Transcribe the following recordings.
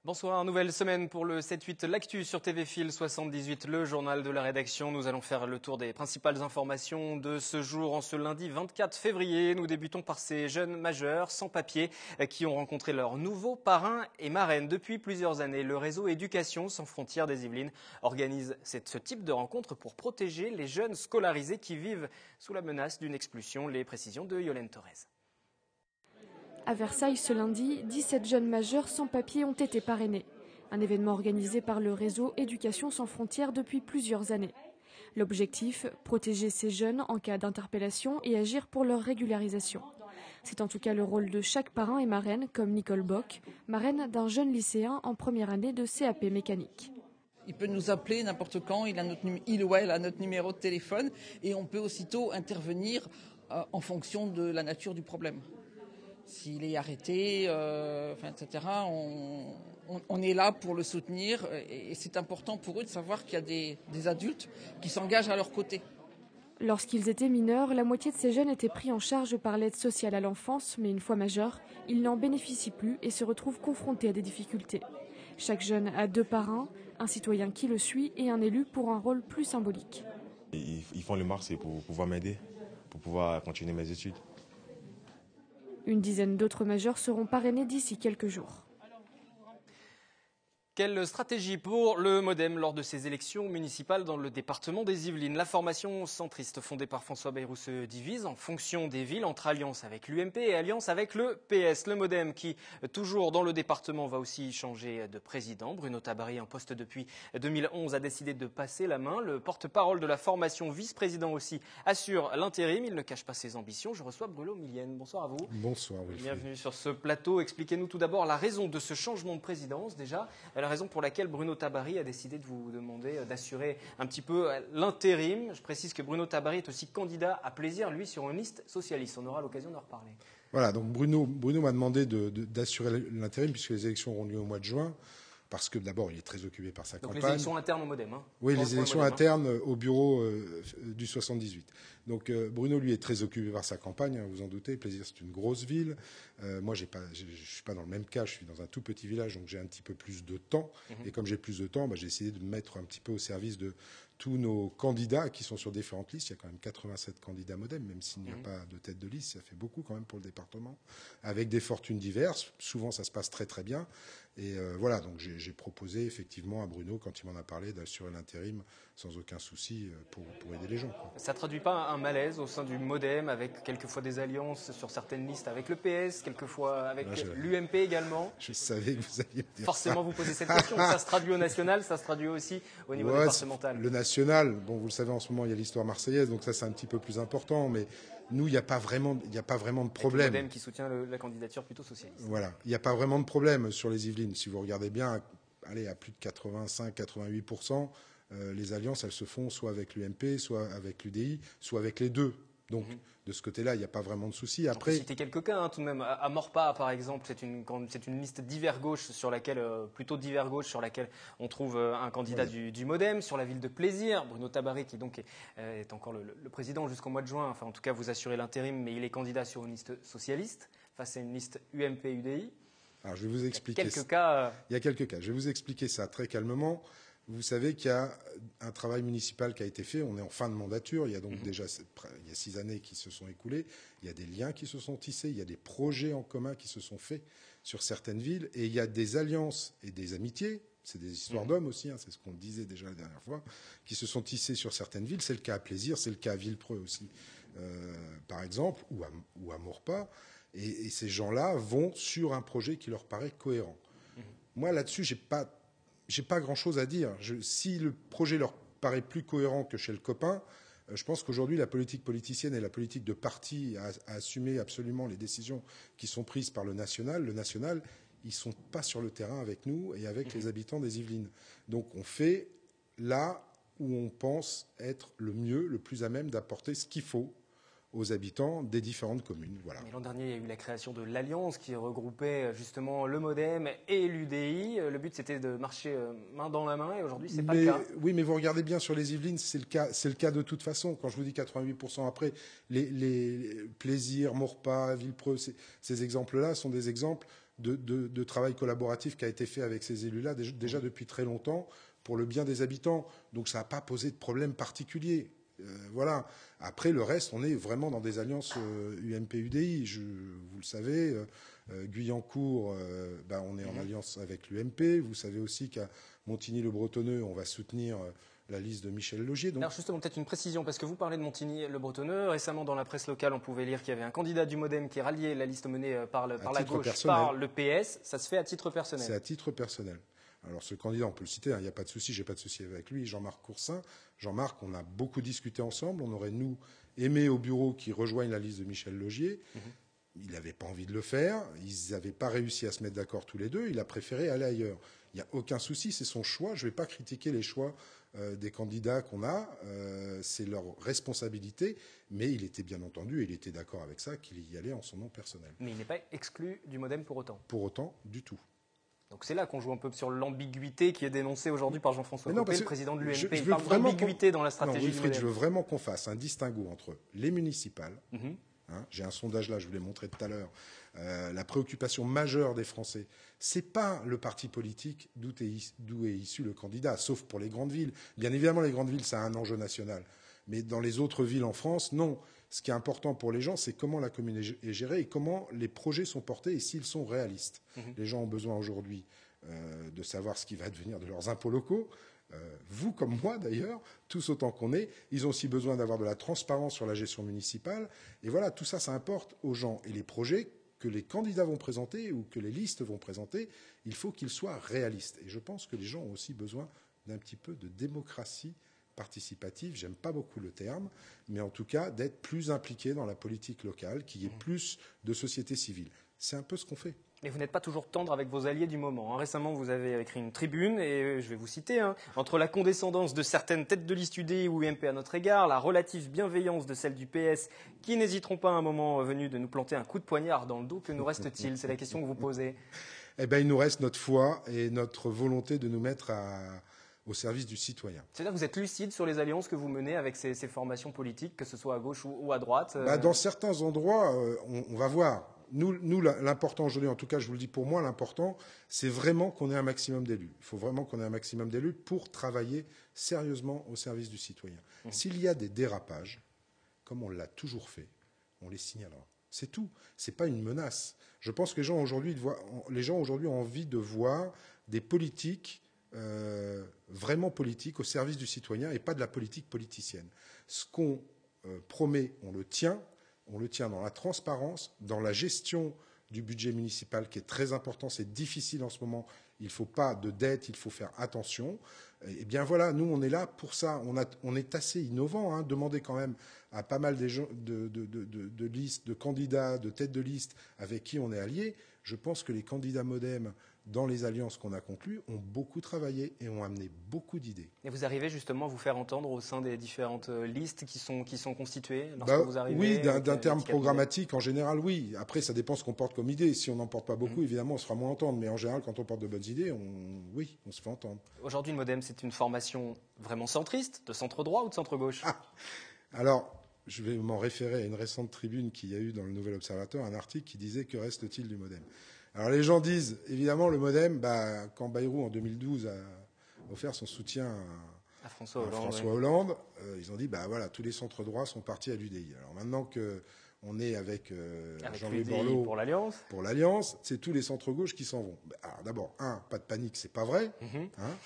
Bonsoir, nouvelle semaine pour le 7-8, l'actu sur TV Fil 78, le journal de la rédaction. Nous allons faire le tour des principales informations de ce jour, en ce lundi 24 février. Nous débutons par ces jeunes majeurs sans papier qui ont rencontré leurs nouveaux parrains et marraines. Depuis plusieurs années, le réseau Éducation sans frontières des Yvelines organise ce type de rencontre pour protéger les jeunes scolarisés qui vivent sous la menace d'une expulsion. Les précisions de Yolène Torres. À Versailles, ce lundi, 17 jeunes majeurs sans papier ont été parrainés. Un événement organisé par le réseau Éducation sans frontières depuis plusieurs années. L'objectif, protéger ces jeunes en cas d'interpellation et agir pour leur régularisation. C'est en tout cas le rôle de chaque parrain et marraine, comme Nicole Bock, marraine d'un jeune lycéen en première année de CAP mécanique. Il peut nous appeler n'importe quand, il ou elle a notre numéro de téléphone et on peut aussitôt intervenir en fonction de la nature du problème. S'il est arrêté, etc., on est là pour le soutenir et c'est important pour eux de savoir qu'il y a des adultes qui s'engagent à leur côté. Lorsqu'ils étaient mineurs, la moitié de ces jeunes étaient pris en charge par l'aide sociale à l'enfance, mais une fois majeurs, ils n'en bénéficient plus et se retrouvent confrontés à des difficultés. Chaque jeune a 2 parrains, un citoyen qui le suit et un élu pour un rôle plus symbolique. Ils font le marché pour pouvoir m'aider, pour pouvoir continuer mes études. Une dizaine d'autres majeurs seront parrainés d'ici quelques jours. Quelle stratégie pour le MoDem lors de ces élections municipales dans le département des Yvelines? La formation centriste fondée par François Bayrou se divise en fonction des villes entre alliance avec l'UMP et alliance avec le PS. Le MoDem qui, toujours dans le département, va aussi changer de président. Bruno Tabary, en poste depuis 2011, a décidé de passer la main. Le porte-parole de la formation, vice-président aussi, assure l'intérim. Il ne cache pas ses ambitions. Je reçois Bruno Millienne. Bonsoir à vous. Bonsoir, Wilfried. Bienvenue sur ce plateau. Expliquez-nous tout d'abord la raison de ce changement de présidence déjà. La raison pour laquelle Bruno Tabary a décidé de vous demander d'assurer un petit peu l'intérim. Je précise que Bruno Tabary est aussi candidat à plaisir, lui, sur une liste socialiste. On aura l'occasion d'en reparler. Voilà, donc Bruno m'a demandé d'assurer l'intérim puisque les élections auront lieu au mois de juin. Parce que d'abord, il est très occupé par sa campagne. Donc les élections internes au MoDem. Oui, les élections internes au bureau du 78. Donc Bruno, lui, est très occupé par sa campagne, vous en doutez. Plaisir, c'est une grosse ville. Moi, je suis pas dans le même cas. Je suis dans un tout petit village, donc j'ai un petit peu plus de temps. Et comme j'ai plus de temps, j'ai essayé de me mettre un petit peu au service de tous nos candidats qui sont sur différentes listes. Il y a quand même 87 candidats MoDem, même s'il n'y a pas de tête de liste. Ça fait beaucoup quand même pour le département. Avec des fortunes diverses. Souvent, ça se passe très très bien. Et voilà, donc j'ai proposé effectivement à Bruno, quand il m'en a parlé, d'assurer l'intérim sans aucun souci pour aider les gens. Ça ne traduit pas un malaise au sein du MoDem, avec quelquefois des alliances sur certaines listes avec le PS, quelquefois avec l'UMP également? Je savais que vous alliez me dire forcément ça. vous posez cette question. Ça se traduit au national, ça se traduit aussi au niveau départemental. Le national, bon, vous le savez, en ce moment, il y a l'histoire marseillaise, donc ça, c'est un petit peu plus important, mais nous, il n'y a pas vraiment de problème. Le MoDem qui soutient la candidature plutôt socialiste. Voilà. Il n'y a pas vraiment de problème sur les Yvelines. Si vous regardez bien, allez, à plus de 85-88%, les alliances, elles se font soit avec l'UMP, soit avec l'UDI, soit avec les deux. Donc, de ce côté-là, il n'y a pas vraiment de souci. Après, on peut citer quelques cas, tout de même. À Morpa, par exemple, c'est une liste divers gauche sur laquelle, on trouve un candidat du MoDem. Sur la ville de Plaisir, Bruno Tabary, qui donc est encore le président jusqu'au mois de juin. Enfin, en tout cas, vous assurez l'intérim, mais il est candidat sur une liste socialiste face à une liste UMP-UDI. Alors, je vais vous expliquer. Il y a quelques cas. Je vais vous expliquer ça très calmement. Vous savez qu'il y a un travail municipal qui a été fait. On est en fin de mandature. Il y a donc déjà 6 années qui se sont écoulées. Il y a des liens qui se sont tissés. Il y a des projets en commun qui se sont faits sur certaines villes. Et il y a des alliances et des amitiés. C'est des histoires d'hommes aussi, c'est ce qu'on disait déjà la dernière fois, qui se sont tissés sur certaines villes. C'est le cas à Plaisir, c'est le cas à Villepreux aussi, par exemple, ou à Maurepas. Et ces gens-là vont sur un projet qui leur paraît cohérent. Moi, là-dessus, j'ai pas grand-chose à dire. Si le projet leur paraît plus cohérent que chez le copain, je pense qu'aujourd'hui, la politique politicienne et la politique de parti à assumer absolument les décisions qui sont prises par le national, ils sont pas sur le terrain avec nous et avec les habitants des Yvelines. Donc, on fait là où on pense être le mieux, le plus à même d'apporter ce qu'il faut aux habitants des différentes communes. Voilà. L'an dernier, il y a eu la création de l'Alliance qui regroupait justement le MoDem et l'UDI. Le but, c'était de marcher main dans la main et aujourd'hui, c'est pas le cas. Oui, mais vous regardez bien sur les Yvelines, c'est le cas de toute façon. Quand je vous dis 88% après, les Plaisirs, Maurepas, Villepreux, ces exemples-là sont des exemples de travail collaboratif qui a été fait avec ces élus-là déjà depuis très longtemps pour le bien des habitants. Donc ça n'a pas posé de problème particulier. Voilà. Après, le reste, on est vraiment dans des alliances UMP-UDI. Vous le savez, Guyancourt, on est en alliance avec l'UMP. Vous savez aussi qu'à Montigny-le-Bretonneux, on va soutenir la liste de Michel Laugier. Donc... Alors justement, peut-être une précision, parce que vous parlez de Montigny-le-Bretonneux. Récemment, dans la presse locale, on pouvait lire qu'il y avait un candidat du MoDem qui ralliait la liste menée par la gauche, personnel. par le PS. Ça se fait à titre personnel. C'est à titre personnel. Alors ce candidat, on peut le citer, il n'y a pas de souci, j'ai pas de souci avec lui, Jean-Marc Coursin. Jean-Marc, on a beaucoup discuté ensemble, on aurait, nous, aimé au bureau qu'il rejoigne la liste de Michel Laugier. Il n'avait pas envie de le faire, ils n'avaient pas réussi à se mettre d'accord tous les deux, il a préféré aller ailleurs. Il n'y a aucun souci, c'est son choix, je ne vais pas critiquer les choix des candidats qu'on a, c'est leur responsabilité, mais il était bien entendu, il était d'accord avec ça, qu'il y allait en son nom personnel. Mais il n'est pas exclu du MoDem pour autant. Pour autant, du tout. Donc c'est là qu'on joue un peu sur l'ambiguïté qui est dénoncée aujourd'hui par Jean-François Copé, le président de l'UMP. Il parle d'ambiguïté dans la stratégie du MoDem. Je veux vraiment qu'on fasse un distinguo entre les municipales, j'ai un sondage là, je vous l'ai montré tout à l'heure, la préoccupation majeure des Français, c'est pas le parti politique d'où est issu le candidat, sauf pour les grandes villes. Bien évidemment, les grandes villes, ça a un enjeu national. Mais dans les autres villes en France, non. Ce qui est important pour les gens, c'est comment la commune est gérée et comment les projets sont portés et s'ils sont réalistes. Les gens ont besoin aujourd'hui de savoir ce qui va devenir de leurs impôts locaux. Vous comme moi d'ailleurs, tous autant qu'on est, ils ont aussi besoin d'avoir de la transparence sur la gestion municipale. Et voilà, tout ça, ça importe aux gens. Et les projets que les candidats vont présenter ou que les listes vont présenter, il faut qu'ils soient réalistes. Et je pense que les gens ont aussi besoin d'un petit peu de démocratie participative, j'aime pas beaucoup le terme, mais en tout cas d'être plus impliqué dans la politique locale, qu'il y ait plus de société civile. C'est un peu ce qu'on fait. Mais vous n'êtes pas toujours tendre avec vos alliés du moment. Récemment, vous avez écrit une tribune, et je vais vous citer, entre la condescendance de certaines têtes de liste UDI ou UMP à notre égard, la relative bienveillance de celles du PS, qui n'hésiteront pas à un moment venu de nous planter un coup de poignard dans le dos, que nous reste-t-il? C'est la question que vous posez. Eh bien, il nous reste notre foi et notre volonté de nous mettre au service du citoyen. C'est-à-dire que vous êtes lucide sur les alliances que vous menez avec ces formations politiques, que ce soit à gauche ou à droite Dans certains endroits, on va voir. Nous, l'important aujourd'hui, en tout cas, je vous le dis pour moi, l'important, c'est vraiment qu'on ait un maximum d'élus. Il faut vraiment qu'on ait un maximum d'élus pour travailler sérieusement au service du citoyen. S'il y a des dérapages, comme on l'a toujours fait, on les signalera. C'est tout. C'est pas une menace. Je pense que les gens aujourd'hui ont envie de voir des politiques vraiment politiques au service du citoyen et pas de la politique politicienne. Ce qu'on promet, on le tient dans la transparence, dans la gestion du budget municipal qui est très important, c'est difficile en ce moment, il ne faut pas de dette, il faut faire attention. Et bien voilà, nous on est là pour ça, on est assez innovant, demander quand même à pas mal de listes, de candidats, de têtes de liste avec qui on est alliés. Je pense que les candidats MoDem dans les alliances qu'on a conclues, ont beaucoup travaillé et ont amené beaucoup d'idées. Et vous arrivez justement à vous faire entendre au sein des différentes listes qui sont constituées lorsque vous arrivez? Oui, d'un terme programmatique, en général, oui. Après, ça dépend ce qu'on porte comme idée. Si on n'en porte pas beaucoup, évidemment, on se fera moins entendre. Mais en général, quand on porte de bonnes idées, on se fait entendre. Aujourd'hui, le MoDem, c'est une formation vraiment centriste, de centre-droit ou de centre-gauche? Alors, je vais m'en référer à une récente tribune qu'il y a eu dans le Nouvel Observateur, un article qui disait « Que reste-t-il du MoDem ?» Alors les gens disent, évidemment, le MoDem, quand Bayrou, en 2012, a offert son soutien à François Hollande, ils ont dit, voilà, tous les centres droits sont partis à l'UDI. Alors maintenant qu'on est avec Jean-Louis Borloo pour l'Alliance, c'est tous les centres gauches qui s'en vont. Alors d'abord, pas de panique, c'est pas vrai,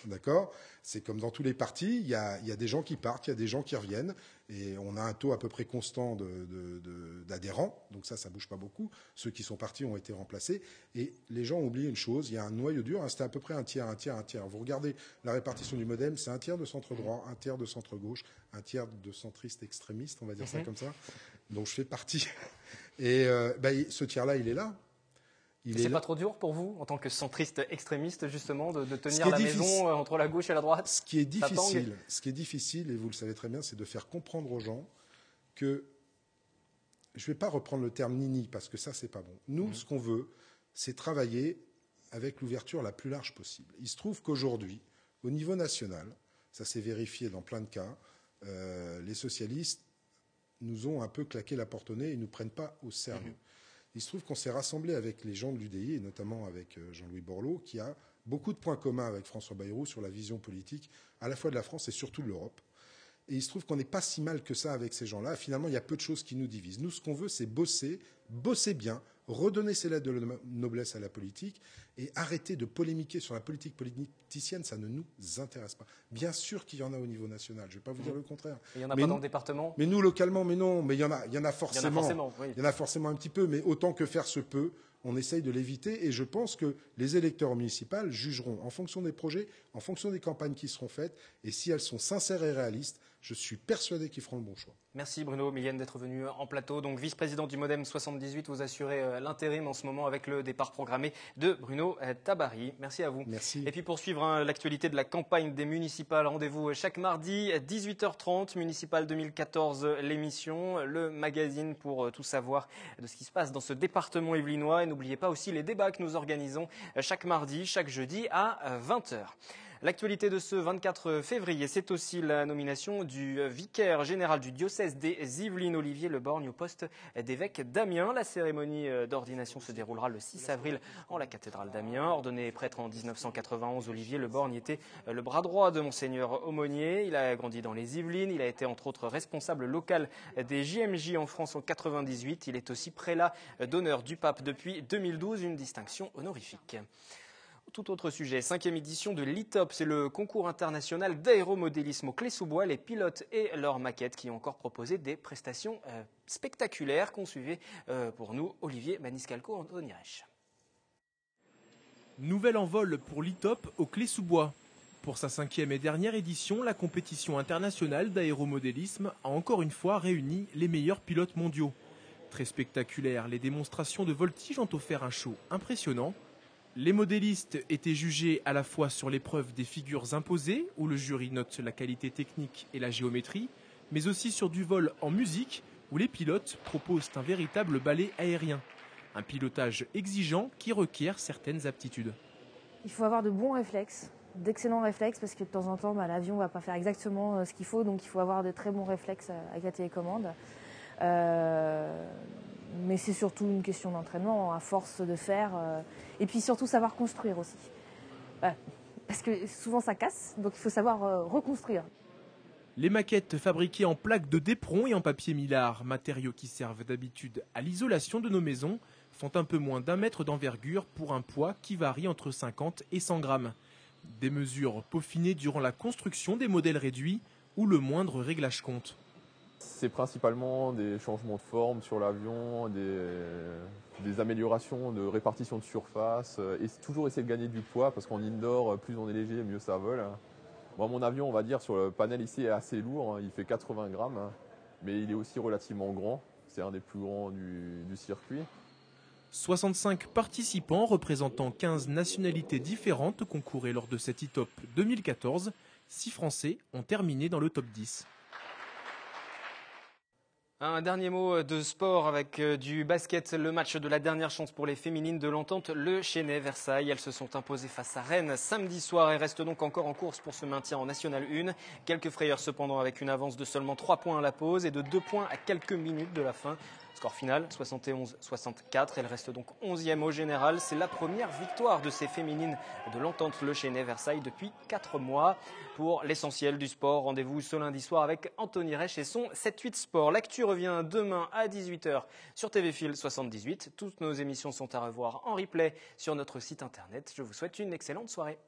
d'accord. C'est comme dans tous les partis, il y a des gens qui partent, il y a des gens qui reviennent, et on a un taux à peu près constant d'adhérents, donc ça bouge pas beaucoup. Ceux qui sont partis ont été remplacés, et les gens ont oublié une chose, il y a un noyau dur, c'était à peu près un tiers. Vous regardez la répartition du MoDem, c'est un tiers de centre droit, un tiers de centre gauche, un tiers de centristes extrémistes, on va dire ça comme ça, dont je fais partie. Et ce tiers-là, il est là. C'est pas trop dur pour vous, en tant que centriste extrémiste, justement, de tenir la maison entre la gauche et la droite? Ce qui est difficile, et vous le savez très bien, c'est de faire comprendre aux gens que, je ne vais pas reprendre le terme nini, parce que ça, c'est pas bon. Nous, ce qu'on veut, c'est travailler avec l'ouverture la plus large possible. Il se trouve qu'aujourd'hui, au niveau national, ça s'est vérifié dans plein de cas, les socialistes nous ont un peu claqué la porte au nez et ne nous prennent pas au sérieux. Il se trouve qu'on s'est rassemblé avec les gens de l'UDI, et notamment avec Jean-Louis Borloo, qui a beaucoup de points communs avec François Bayrou sur la vision politique, à la fois de la France et surtout de l'Europe. Et il se trouve qu'on n'est pas si mal que ça avec ces gens-là. Finalement, il y a peu de choses qui nous divisent. Nous, ce qu'on veut, c'est bosser bien, redonner ses lettres de noblesse à la politique et arrêter de polémiquer sur la politique politicienne. Ça ne nous intéresse pas. Bien sûr qu'il y en a au niveau national. Je ne vais pas vous dire le contraire. Il y en a pas dans le département. Mais nous, localement, mais non. Mais il y en a forcément. Oui. Il y en a forcément un petit peu. Mais autant que faire se peut, on essaye de l'éviter. Et je pense que les électeurs municipaux jugeront en fonction des projets, en fonction des campagnes qui seront faites. Et si elles sont sincères et réalistes, je suis persuadé qu'ils feront le bon choix. Merci Bruno Millienne d'être venu en plateau. Donc vice-président du Modem 78, vous assurez l'intérim en ce moment avec le départ programmé de Bruno Tabary. Merci à vous. Merci. Et puis pour suivre l'actualité de la campagne des municipales, rendez-vous chaque mardi 18h30, Municipal 2014, l'émission, le magazine pour tout savoir de ce qui se passe dans ce département yvelinois. Et n'oubliez pas aussi les débats que nous organisons chaque mardi, chaque jeudi à 20h. L'actualité de ce 24 février, c'est aussi la nomination du vicaire général du diocèse des Yvelines, Olivier Le Borgne, au poste d'évêque d'Amiens. La cérémonie d'ordination se déroulera le 6 avril en la cathédrale d'Amiens. Ordonné prêtre en 1991, Olivier Le Borgne était le bras droit de Monseigneur Aumônier. Il a grandi dans les Yvelines. Il a été entre autres responsable local des JMJ en France en 98. Il est aussi prélat d'honneur du pape depuis 2012, une distinction honorifique. Tout autre sujet, 5e édition de l'ITOP, c'est le concours international d'aéromodélisme au Clé-sous-Bois. Les pilotes et leurs maquettes qui ont encore proposé des prestations spectaculaires qu'ont suivi pour nous Olivier Maniscalco, Anthony Reich. Nouvel envol pour l'ITOP au Clé-sous-Bois. Pour sa 5e et dernière édition, la compétition internationale d'aéromodélisme a encore une fois réuni les meilleurs pilotes mondiaux. Très spectaculaires, les démonstrations de voltige ont offert un show impressionnant. Les modélistes étaient jugés à la fois sur l'épreuve des figures imposées, où le jury note la qualité technique et la géométrie, mais aussi sur du vol en musique, où les pilotes proposent un véritable ballet aérien. Un pilotage exigeant qui requiert certaines aptitudes. Il faut avoir de bons réflexes, d'excellents réflexes, parce que de temps en temps, l'avion ne va pas faire exactement ce qu'il faut, donc il faut avoir de très bons réflexes avec la télécommande. Mais c'est surtout une question d'entraînement, à force de faire. Et puis surtout savoir construire aussi. Parce que souvent ça casse, donc il faut savoir reconstruire. Les maquettes fabriquées en plaques de d'éperon et en papier millard, matériaux qui servent d'habitude à l'isolation de nos maisons, font un peu moins d'1 mètre d'envergure pour un poids qui varie entre 50 et 100 grammes. Des mesures peaufinées durant la construction des modèles réduits où le moindre réglage compte. C'est principalement des changements de forme sur l'avion, des améliorations de répartition de surface et toujours essayer de gagner du poids parce qu'en indoor, plus on est léger, mieux ça vole. Moi, mon avion, on va dire, sur le panel ici est assez lourd, il fait 80 grammes, mais il est aussi relativement grand. C'est un des plus grands du circuit. 65 participants représentant 15 nationalités différentes concouraient lors de cette ITOP 2014. 6 Français ont terminé dans le top 10. Un dernier mot de sport avec du basket, le match de la dernière chance pour les féminines de l'entente Le Chesnay-Versailles. Elles se sont imposées face à Rennes samedi soir et restent donc encore en course pour ce maintien en National 1. Quelques frayeurs cependant avec une avance de seulement 3 points à la pause et de 2 points à quelques minutes de la fin. Score final 71-64, elle reste donc 11e au général. C'est la première victoire de ces féminines de l'entente Le Chesnay-Versailles depuis 4 mois. Pour l'essentiel du sport, rendez-vous ce lundi soir avec Anthony Reich et son 7-8 Sport. L'actu revient demain à 18h sur TV Fil 78. Toutes nos émissions sont à revoir en replay sur notre site internet. Je vous souhaite une excellente soirée.